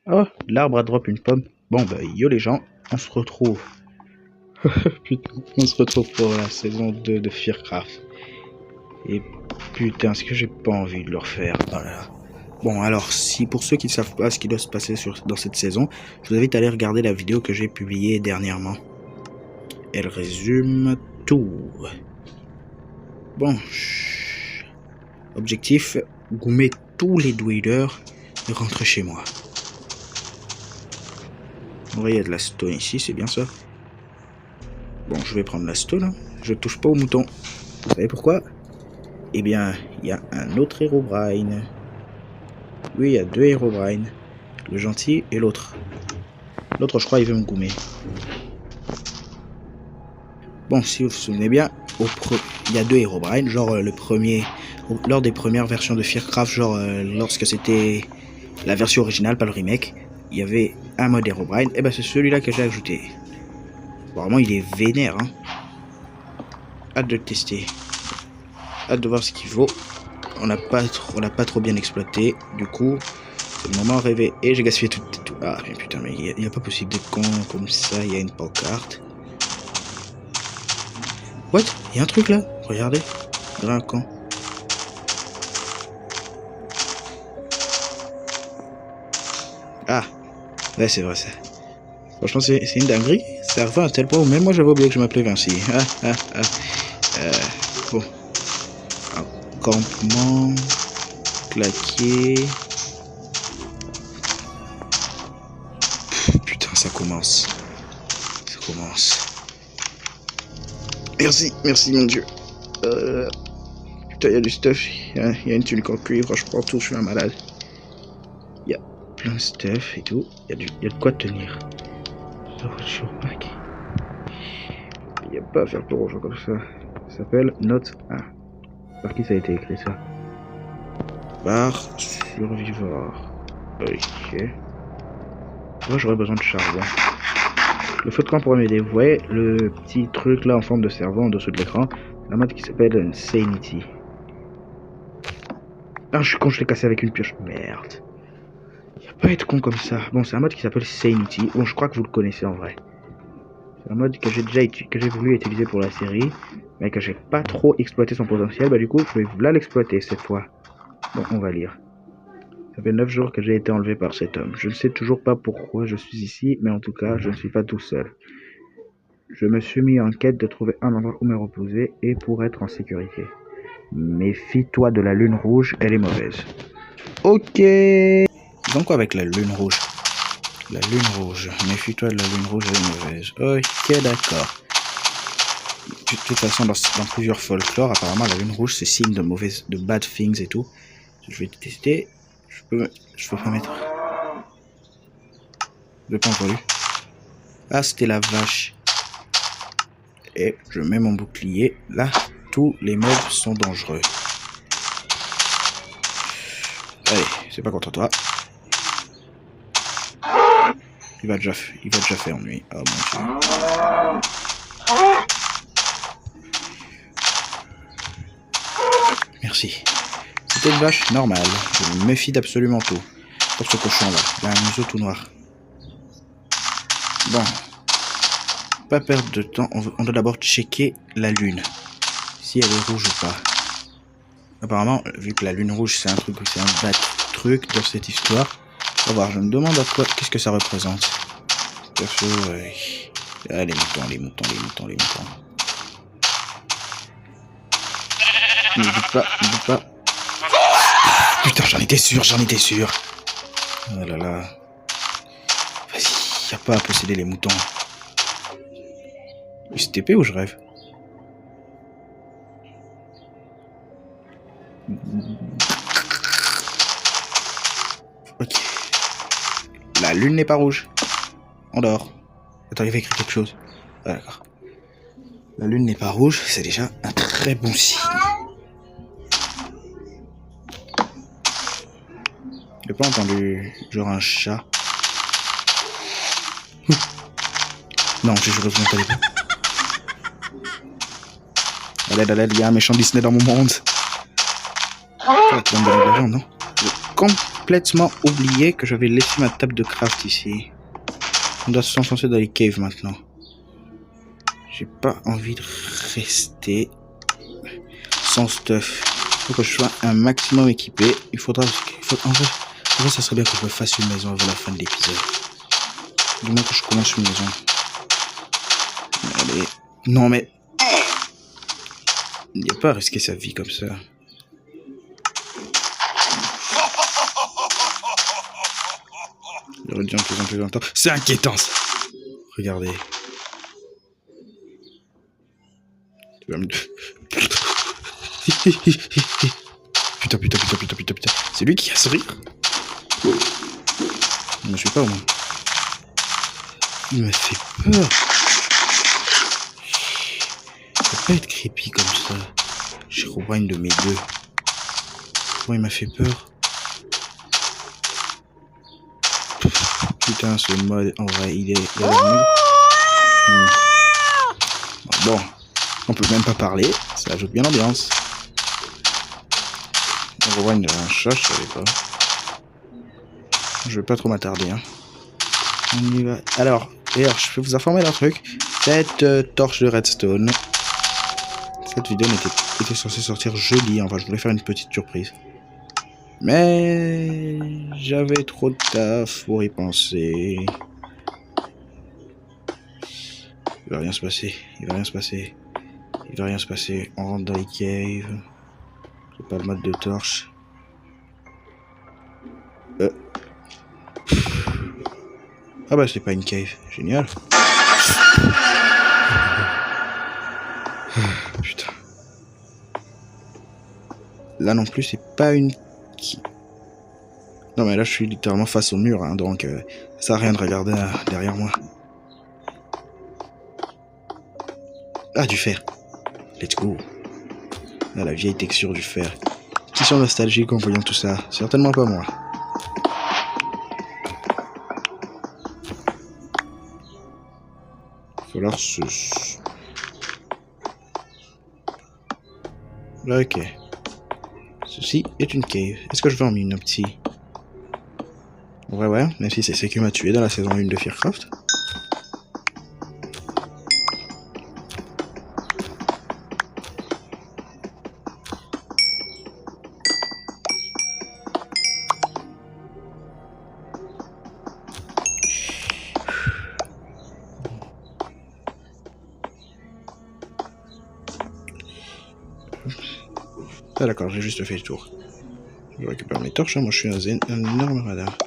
Oh, l'arbre a drop une pomme. Bon bah yo les gens, on se retrouve. Putain, on se retrouve pour la saison 2 de Fearcraft. Et putain, est-ce que j'ai pas envie de le refaire. Oh là là. Bon alors, si pour ceux qui ne savent pas ce qui doit se passer dans cette saison, je vous invite à aller regarder la vidéo que j'ai publiée dernièrement. Elle résume tout. Bon, objectif, gommer tous les dwellers et rentrer chez moi. Ouais, il y a de la stone ici, c'est bien ça. Bon, je vais prendre la stone. Je touche pas au mouton. Vous savez pourquoi? Eh bien, il y a un autre Herobrine. Oui, il y a deux Herobrine. Le gentil et l'autre. L'autre, je crois, il veut me gommer. Bon, si vous vous souvenez bien, il y a deux Herobrine. Genre, le premier... Lors des premières versions de Fearcraft, genre, lorsque c'était la version originale, pas le remake, il y avait un mode Herobrine. Et ben, c'est celui-là que j'ai ajouté. Apparemment, il est vénère, hein. Hâte de le tester. Hâte de voir ce qu'il vaut. On l'a pas trop bien exploité. Du coup, c'est le moment rêvé. Et j'ai gaspillé tout. Ah putain, mais il n'y a pas possible d'être con comme ça. Il y a une pancarte. What? Il y a un truc là? Regardez. Il y a un camp. Ah. Ouais, c'est vrai ça. Franchement, c'est une dinguerie. Ça revient à tel point où même moi j'avais oublié que je m'appelais Vinci. Bon. Un campement. Claqué. Putain, ça commence. Ça commence. Merci mon dieu. Putain, il y a du stuff. Il y a une tunique en cuivre, je prends tout, je suis un malade. Il y a plein de stuff et tout. Il y a de quoi tenir. Il n'y a pas à faire pour rouge comme ça. Ça s'appelle Note 1. Par qui ça a été écrit ça? Par survivor. Ok. Moi j'aurais besoin de charbon. Le feu de camp pourrait m'aider. Vous voyez le petit truc là en forme de cerveau en dessous de l'écran? La mode qui s'appelle Insanity. Ah, je suis con, je l'ai cassé avec une pioche. Merde. Il a pas à être con comme ça. Bon, c'est un mode qui s'appelle Sanity. Bon, je crois que vous le connaissez en vrai. C'est un mode que j'ai voulu utiliser pour la série, mais que j'ai pas trop exploité son potentiel. Bah du coup, je vais là l'exploiter cette fois. Bon, on va lire. Ça fait 9 jours que j'ai été enlevé par cet homme. Je ne sais toujours pas pourquoi je suis ici, mais en tout cas, je ne suis pas tout seul. Je me suis mis en quête de trouver un endroit où me reposer et pour être en sécurité. Méfie-toi de la lune rouge, elle est mauvaise. Ok. Donc avec la lune rouge. La lune rouge. Méfie-toi de la lune rouge, elle est mauvaise. Ok, d'accord. De toute façon, dans plusieurs folklores, apparemment, la lune rouge, c'est signe de bad things et tout. Je vais tester. Je peux pas mettre. Je n'ai pas entendu. Ah, c'était la vache. Et je mets mon bouclier. Là, tous les mobs sont dangereux. Allez, c'est pas contre toi. Il va déjà faire nuit. Oh mon dieu. Merci. C'était une vache normale. Je me méfie d'absolument tout. Pour ce cochon là. Il a un museau tout noir. Bon. Pas perdre de temps. On doit d'abord checker la lune. Si elle est rouge ou pas. Apparemment, vu que la lune rouge c'est un truc, c'est un bad truc dans cette histoire. On va voir, je me demande à quoi, qu'est-ce que ça représente. Perso, ah, les moutons. Ne doute pas. Putain, j'en étais sûr. Oh là là. Vas-y, y a pas à posséder les moutons. C'est TP ou je rêve? Ok. La lune n'est pas rouge. On dort. Attends, il va écrire quelque chose. Ah, d'accord. La lune n'est pas rouge, c'est déjà un très bon signe. J'ai pas entendu genre un chat. Non, j'ai juré que je n'entendais pas. À l'aide, il y a un méchant Disney dans mon monde. Oh, tu vas me donner de l'argent, non? complètement oublié que j'avais laissé ma table de craft ici. On doit s'enfoncer dans les caves maintenant. J'ai pas envie de rester sans stuff. Il faut que je sois un maximum équipé. En vrai, ça serait bien que je me fasse une maison avant la fin de l'épisode. Du moins que je commence une maison. Allez. Non mais... Il n'y a pas à risquer sa vie comme ça. J'aurais dû en plus longtemps. C'est inquiétant ça. Regardez. Tu vas me... Putain. C'est lui qui a ce rire. Je ne suis pas au moins. Il m'a fait peur. Ça peut pas être creepy comme ça. J'ai Herobrine de mes deux. Moi il m'a fait peur. Putain ce mode en vrai il est... Bon, on peut même pas parler. Ça ajoute bien l'ambiance. Herobrine de un chat, je savais pas. Je vais pas trop m'attarder hein. On y va. Alors, d'ailleurs, je peux vous informer d'un truc. Cette torche de redstone, cette vidéo était censée sortir jeudi. Enfin, je voulais faire une petite surprise. Mais j'avais trop de taf pour y penser. Il va rien se passer. On rentre dans les caves. C'est pas le mode de torche. Ah bah c'est pas une cave, génial. Putain. Là non plus c'est pas une... Non mais là je suis littéralement face au mur, hein, donc ça sert à rien de regarder derrière moi. Ah du fer. Let's go. Ah, la vieille texture du fer. Qui sont nostalgiques en voyant tout ça? Certainement pas moi. Falloir se... Ok. Ceci est une cave. Est-ce que je vais en Minopti? Ouais, même si c'est ce qui m'a tué dans la saison 1 de Fearcraft. Ah d'accord, j'ai juste fait le tour. Je récupère mes torches, hein. Moi je suis un énorme radar.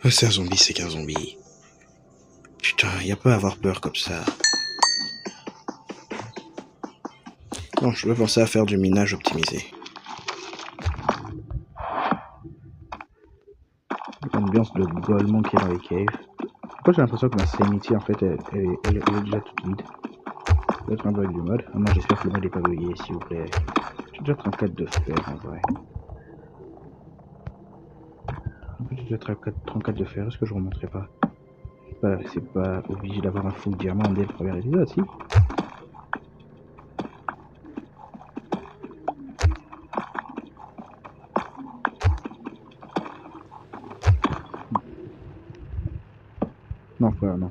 Oh, c'est un zombie, c'est qu'un zombie. Putain, y a pas à avoir peur comme ça. Bon, je vais penser à faire du minage optimisé. L'ambiance de golements qui est dans les caves. Pourquoi j'ai l'impression que ma sanity en fait elle est déjà toute vide. Peut-être un bug du mode. Ah non, j'espère que le mode est pas bugué s'il vous plaît. J'ai déjà 34 de fer en vrai. En fait j'ai déjà 34 de fer, est-ce que je remonterai pas? C'est pas obligé d'avoir un full diamant dès le premier épisode, si? Non, voilà.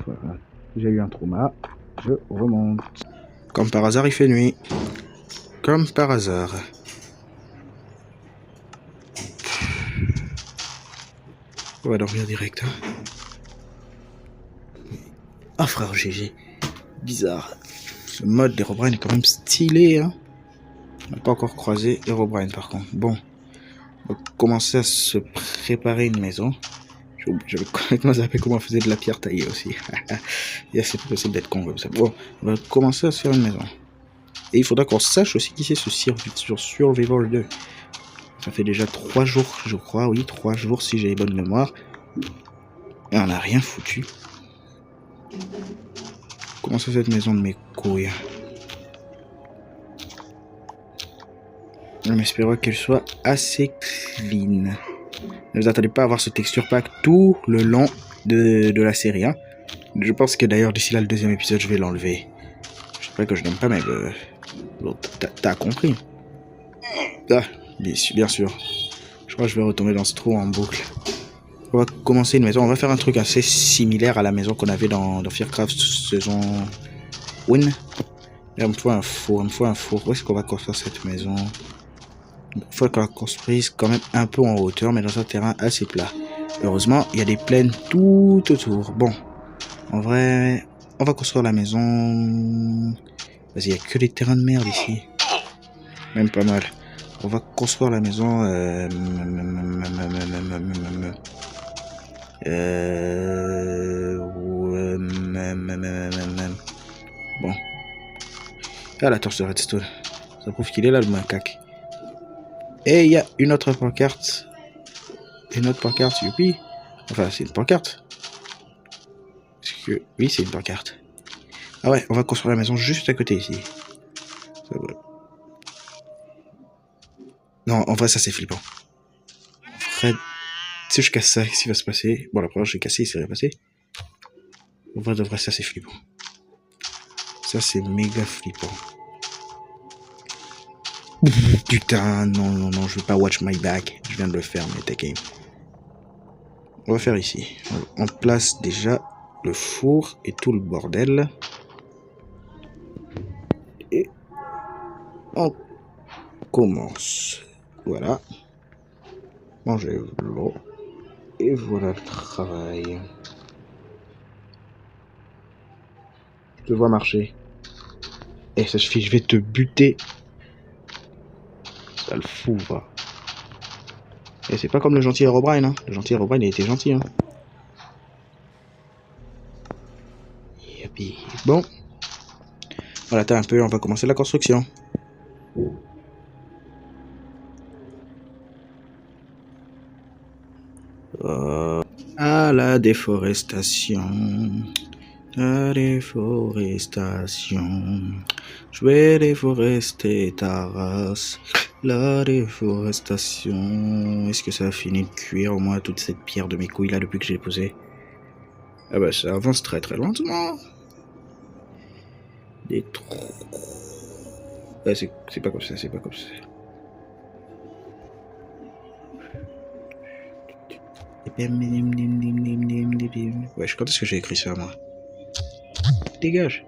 J'ai eu un trauma. Je remonte. Comme par hasard, il fait nuit. Comme par hasard. On va dormir direct. Hein. Ah, frère GG. Bizarre. Ce mode d'Herobrine est quand même stylé. Hein. On n'a pas encore croisé Herobrine par contre. Bon. On va commencer à se préparer une maison. J'avais complètement zappé comment on faisait de la pierre taillée aussi. C'est pas possible d'être con comme ça. Bon, on va commencer à se faire une maison. Et il faudra qu'on sache aussi qui c'est ce sur Survival 2. Ça fait déjà 3 jours, je crois. Oui, 3 jours si j'ai bonne mémoire. Et on n'a rien foutu. Comment c'est cette maison de mes couilles? On espère qu'elle soit assez clean. Ne vous attendez pas à avoir ce texture pack tout le long de la série. Hein. Je pense que d'ailleurs d'ici là le deuxième épisode je vais l'enlever. Je sais pas que je n'aime pas mais T'as compris? Ah, bien sûr. Je crois que je vais retomber dans ce trou en boucle. On va commencer une maison. On va faire un truc assez similaire à la maison qu'on avait dans Fearcraft saison 1. Il me faut un four. Où est-ce qu'on va construire cette maison? Il faut qu'on la construise quand même un peu en hauteur, mais dans un terrain assez plat. Heureusement, il y a des plaines tout autour. Bon, en vrai, on va construire la maison. Vas-y, il n'y a que des terrains de merde ici. Même pas mal. On va construire la maison. Bon. Ah, la torche de redstone. Ça prouve qu'il est là, le macaque. Et il y a une autre pancarte. Youpi. Enfin, c'est une pancarte. Oui, c'est une pancarte. Ah ouais, on va construire la maison juste à côté ici. Ça va. Non, en vrai, ça c'est flippant. En vrai, si je casse ça, qu'est-ce qui va se passer? Bon, la première, j'ai cassé, il s'est rien passé. En vrai, de vrai, ça c'est flippant. Ça c'est méga flippant. Putain, non, je veux pas watch my back. Je viens de le faire, mais t'inquiète. On va faire ici. On place déjà le four et tout le bordel. Et on commence. Voilà. Manger l'eau. Et voilà le travail. Je te vois marcher. Et ça suffit, je vais te buter. Ça le fout, va. Et c'est pas comme le gentil Herobrine, hein. Le gentil Herobrine, il était gentil, hein. Yuppie. Bon. Voilà, t'as un peu, on va commencer la construction. À la déforestation. La déforestation. Je vais déforester ta race. La déforestation. Est-ce que ça a fini de cuire au moins toute cette pierre de mes couilles là depuis que j'ai posé? Ah bah ça avance très lentement. Des trous. Ah, c'est pas comme ça, Wesh, quand est-ce que j'ai écrit ça moi? Dégage.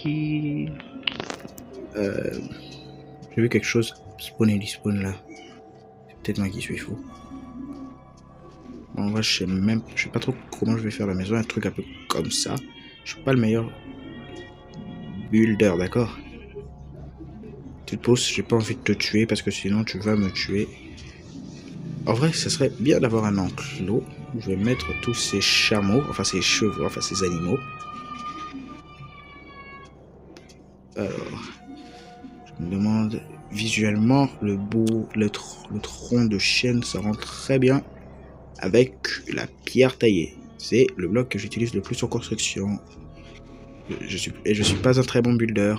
J'ai vu quelque chose spawn et despawn là. C'est peut-être moi qui suis fou. En vrai, je sais pas trop comment je vais faire la maison. Un truc un peu comme ça. Je suis pas le meilleur builder, d'accord? Tu te poses, j'ai pas envie de te tuer parce que sinon tu vas me tuer. En vrai, ça serait bien d'avoir un enclos. Je vais mettre tous ces chameaux, enfin ces chevaux, enfin ces animaux. Alors, je me demande visuellement le tronc de chêne, ça rend très bien avec la pierre taillée. C'est le bloc que j'utilise le plus en construction. Je suis pas un très bon builder.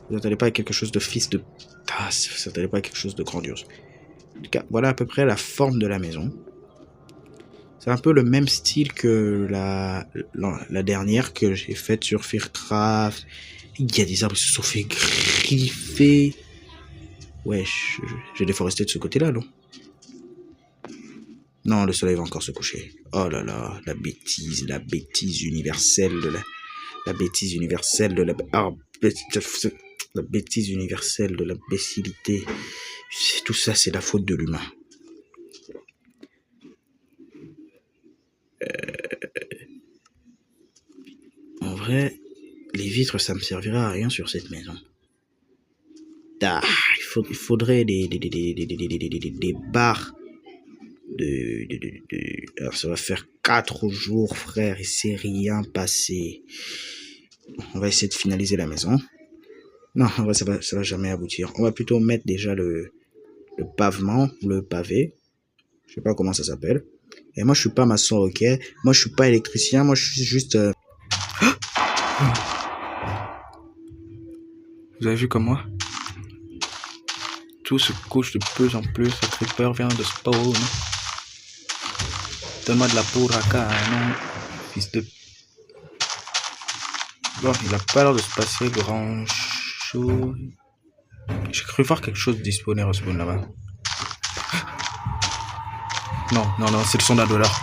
Vous n'attendez pas à quelque chose de fils de tasse. Vous n'attendez pas à quelque chose de grandiose. En tout cas, voilà à peu près la forme de la maison. C'est un peu le même style que la dernière que j'ai faite sur Fearcraft. Il y a des arbres qui se sont fait griffer. Wesh, j'ai déforesté de ce côté-là, non? Non, le soleil va encore se coucher. Oh là là, la bêtise universelle de la bêtise universelle de la... Ah, la bêtise universelle de l'imbécilité. Tout ça, c'est la faute de l'humain. En vrai, les vitres, ça me servira à rien sur cette maison. Ah, il faudrait des barres Alors, ça va faire 4 jours, frère, et c'est rien passé. On va essayer de finaliser la maison. Non, en vrai, ça va jamais aboutir. On va plutôt mettre déjà le pavement, le pavé. Je sais pas comment ça s'appelle. Et moi, je suis pas maçon, ok? Moi, je suis pas électricien. Moi, je suis juste... Vous avez vu comme moi? Tout se couche de plus en plus. Le creeper vient de spawn. Donne-moi de la poudre à canon, fils de... Bon, il a pas l'air de se passer grand chose. J'ai cru voir quelque chose disponible à respawn là-bas. Non, non, non, c'est le son d'un dollar.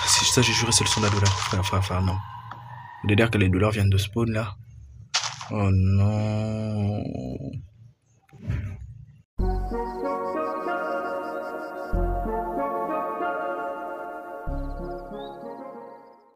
C'est ça, j'ai juré, c'est le son d'un dollar. Frère, non. Vous allez dire que les dollars viennent de spawn là. Oh non.